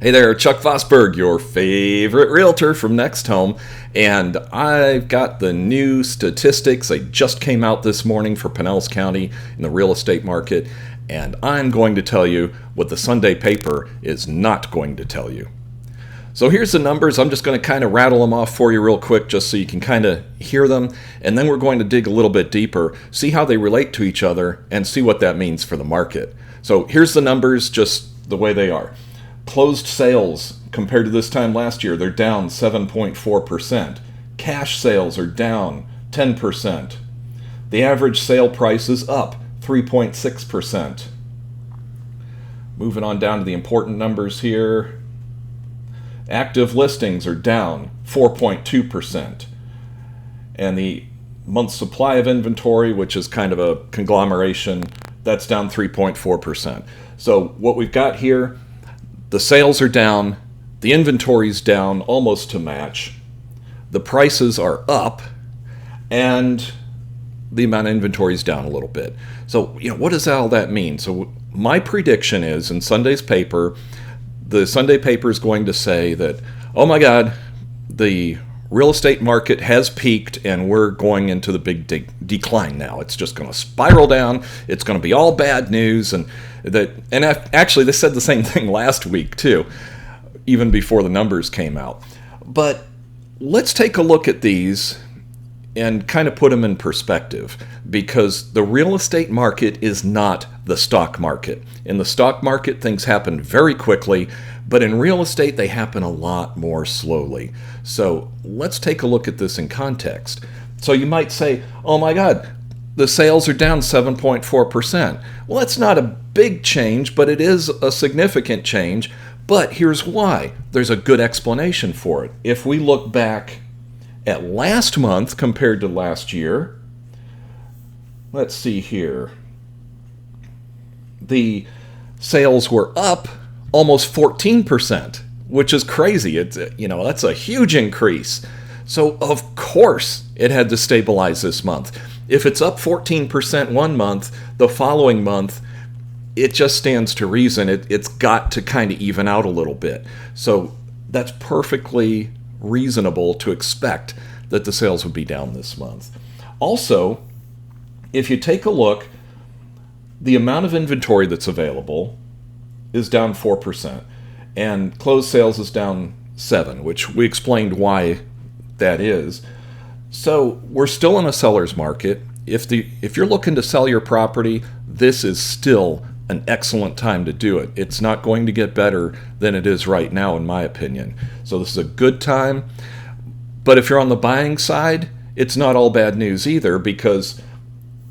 Hey there, Chuck Vosburgh, your favorite realtor from NextHome, and I've got the new statistics. They just came out this morning for Pinellas County in the real estate market, and I'm going to tell you what the Sunday paper is not going to tell you. So here's the numbers. I'm just going to kind of rattle them off for you real quick just so you can kind of hear them, and then we're going to dig a little bit deeper, see how they relate to each other, and see what that means for the market. So here's the numbers just the way they are. Closed sales compared to this time last year, they're down 7.4%. Cash sales are down 10%. The average sale price is up 3.6%. Moving on down to the important numbers here. Active listings are down 4.2%. And the month supply of inventory, which is kind of a conglomeration, that's down 3.4%. So what we've got here, the sales are down, the inventory's down almost to match, the prices are up, and the amount of inventory is down a little bit. So, what does all that mean? So my prediction is in Sunday's paper, the Sunday paper is going to say that, oh my God, the real estate market has peaked and we're going into the big decline now. It's just going to spiral down. It's going to be all bad news. And actually, they said the same thing last week too, even before the numbers came out. But let's take a look at these and kind of put them in perspective, because the real estate market is not the stock market. In the stock market, things happen very quickly, but in real estate, they happen a lot more slowly. So let's take a look at this in context. So you might say, oh my God, the sales are down 7.4%. Well, that's not a big change, but it is a significant change. But here's why. There's a good explanation for it. If we look back at last month compared to last year, let's see here. The sales were up almost 14%, which is crazy. It's, that's a huge increase. So of course it had to stabilize this month. If it's up 14% one month, the following month, it just stands to reason it's got to kind of even out a little bit. So that's perfectly reasonable to expect that the sales would be down this month. Also, if you take a look, the amount of inventory that's available is down 4%, and closed sales is down 7%, which we explained why that is. So we're still in a seller's market. If you're looking to sell your property, this is still an excellent time to do it. It's not going to get better than it is right now, in my opinion. So this is a good time. But if you're on the buying side, it's not all bad news either, because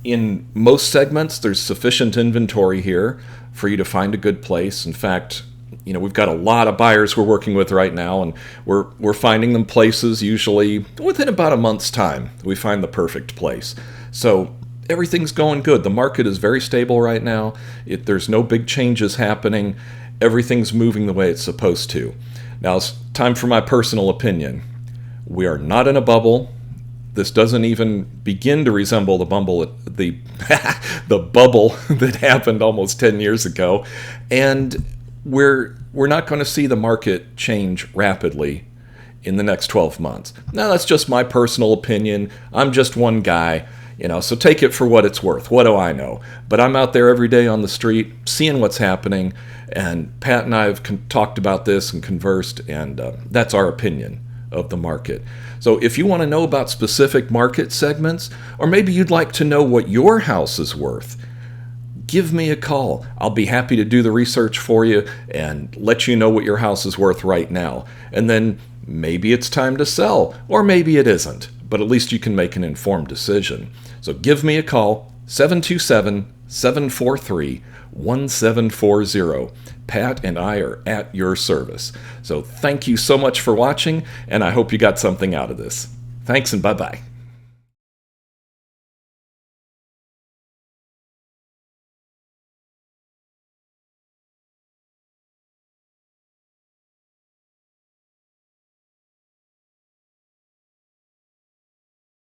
in most segments, there's sufficient inventory here for you to find a good place. In fact, we've got a lot of buyers we're working with right now, and we're finding them places usually within about a month's time. We find the perfect place. So everything's going good. The market is very stable right now. There's no big changes happening. Everything's moving the way it's supposed to. Now it's time for my personal opinion. We are not in a bubble. This doesn't even begin to resemble the bubble that happened almost 10 years ago. And we're not going to see the market change rapidly in the next 12 months. Now, that's just my personal opinion. I'm just one guy, so take it for what it's worth. What do I know? But I'm out there every day on the street seeing what's happening. And Pat and I have talked about this and conversed, and that's our opinion of the market. So if you want to know about specific market segments, or maybe you'd like to know what your house is worth, give me a call. I'll be happy to do the research for you and let you know what your house is worth right now. And then maybe it's time to sell, or maybe it isn't, but at least you can make an informed decision. So give me a call, 727-743-1740. Pat and I are at your service. So thank you so much for watching, and I hope you got something out of this. Thanks, and bye-bye.